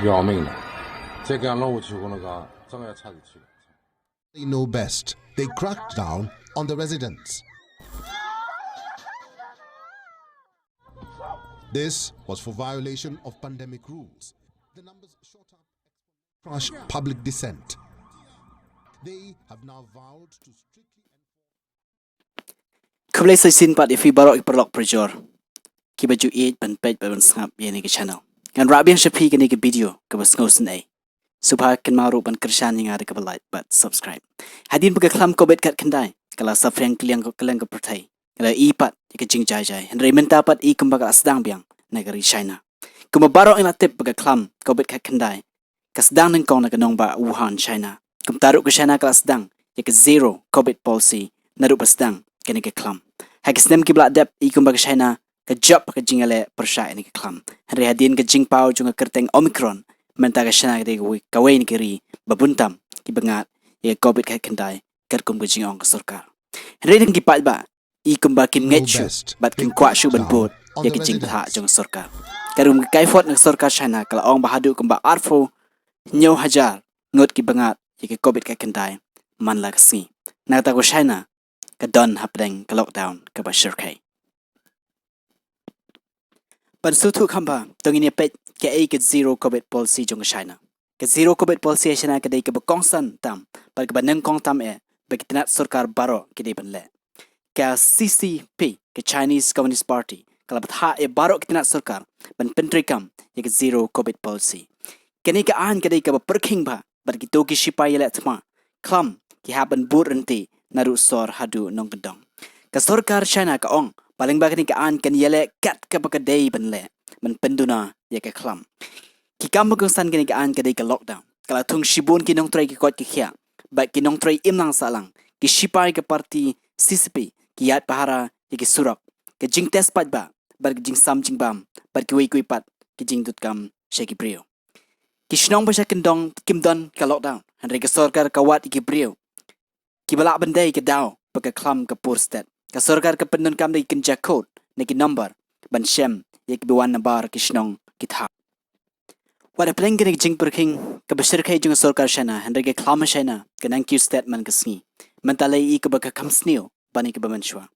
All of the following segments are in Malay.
要命的，这干老去过那个，正要查得去。They know best. They cracked down on the residents. This was for violation of pandemic rules. The numbers shot up, crush public dissent. They have now vowed to strictly Kublai sai sin pat ifi barok iperlok perjor. Ki baju eat ban page ban snap ye ke channel. Ngan rabiang shapi ke ni ke video ke bas ngosen ai. Supaya ken maru ban kershan hing ada ke like but subscribe. Hadin pega klam ko bet kat kendai. Kala safreng kliang ko keleng ke pertai. Kala i pat ke jing jai jai. Henry menta pat i kumba kala sedang biang negeri China. Kuma barok ina tip pega klam ko bet kat kendai. Ka sedang nang kong na nong ba Wuhan China. Kum taruk ke China kala sedang ye ke zero COVID policy naru pas sedang ke ni ke klam. Hai ke snem ki blak dep i kumba ke China ke job ke jingale persai ni ke klam. Henry hadin ke jing pau junga kerteng Omicron. Menta ke China ke kawai ni kiri babuntam ki bengat ye COVID kat kendai ker kum ke jing ong ke sorkar. Henry ding ki pat ba i kumba kim ngechu bat kim kwa shu ban bot ye ke jing tha jong sorkar. Karum ke kaifot ng sorkar China kala ong bahadu kumba arfo nyaw hajar ngot ki bengat ye ke COVID kat kendai man la kasi. Nata ko China ke don hapdeng ke lockdown ke ba shirkai. Ban sutu khamba tongini pet ke ai ke zero COVID policy jong China. Ke zero COVID policy China ke dei ke bakongsan tam par ke baneng kong tam bagi tinat sarkar baro ke dei ban le. Ke CCP ke Chinese Communist Party kala batha baro ke tinat sarkar ban pentrikam ye ke zero COVID policy. Kini ke an ke dei ke perking ba bar ki toki shipai le tma klam ki haban bur renti naru sor hadu nong gedong. Ke sarkar China ke ong paling bagani ke an kan yele kat ke bakadei ban le ban penduna ye ke klam ki kam bagong san gani ke an ke dei ke lockdown kala thung shibun ki nong trai ki kot ki khia ba ki nong trai imlang salang ki shipai ke parti CCP ki yat pahara ye ke surak ke jing test pat ba bar ki jing sam jing bam bar ki wei kui pat ki jing dut kam sheki brio ki shnong ba kendong kim don ke lockdown han re ke sarkar kawat ki brio ki balak bandai ke daw ba ke klam ke pur stat ka sarkar ke pendun kam dei kinja code ne ki number ban shem ye ki biwan nabar ki shnong ki tha wada pleng ke jing perking ke besir kai jung sarkar China hande ke klama China ke nang ki statement ke sngi mentalai i ke ba ka kam snio bani ke baman shwa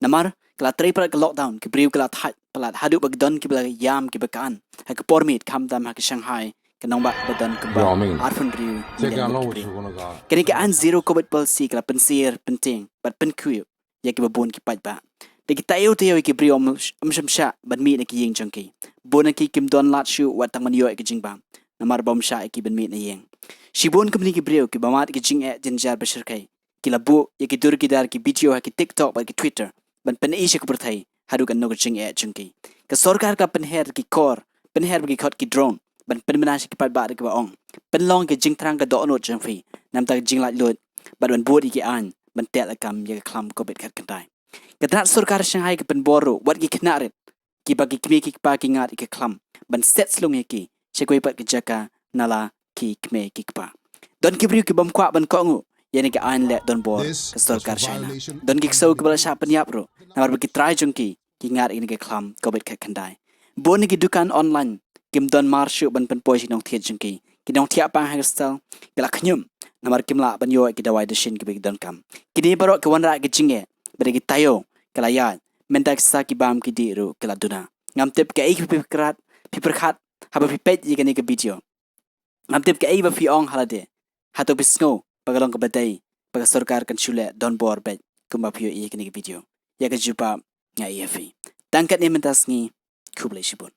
namar kala trei per ke lockdown ke briu kala tha palat hadu bag don ki bla yam ki bakan ha ke pormit kam dam ha ke Shanghai ke nong ba badan ke ba arfun riu kini ke an zero COVID policy kala pensir penting bat penkuyu ya ki babon ki pat ba de ki tayo ki brio sha ban mi na ki ying changki bon ki kim don lat shu wat tang man yo ki jing ba namar bom sha ki ban mi na yeng shibon company ki brio ki bamat ki jing e jinjar bashir kai ki labu ya ki dur ki dar ki video ki TikTok ba ki Twitter ban pen isha ko perthai hadu kan no ki jing e changki ka sarkar ka pen her ki kor pen her ki khot ki drone ban pen mana ki pat ba ki ba ong pen long ki jing trang ka do no changfi nam ta jing lat lot ban bodi ki an ban tel kam ya klam ko bet kat kantai kadrat sarkar Shanghai ke pen boru wat ki knarit ki bagi kmi ki pa ki ngat ki klam ban set slung ki chekoi pat ki jaka nala ki kme ki pa don ki briu ki bam kwa ban ko ngu yani ki an le don bor ke sarkar China don ki so ki bala sha pen yap ro namar ki try jung ki ngat ini ki klam ko bet kat kantai bon ki dukan online kim don mar shu ban pen poi nong thiet jung ki nong thia pa ha stal ki la khnyum namar kim la ban yo ki dawai de shin ki big don kam kini baro ki wan ra ki jinge bagi tayo kalayat mentak sa ki bam ki diru kala duna ngam tip ka ik piprat haba pipet yi kani ke video ngam tip ka ai ba fi ong halade hato bisngo pagalong ka badai paga sarkar kan shule don bor bet kuma pio yi kani ke video ya ka jupa nga ifi tangkat ni mentas ni kublai shibun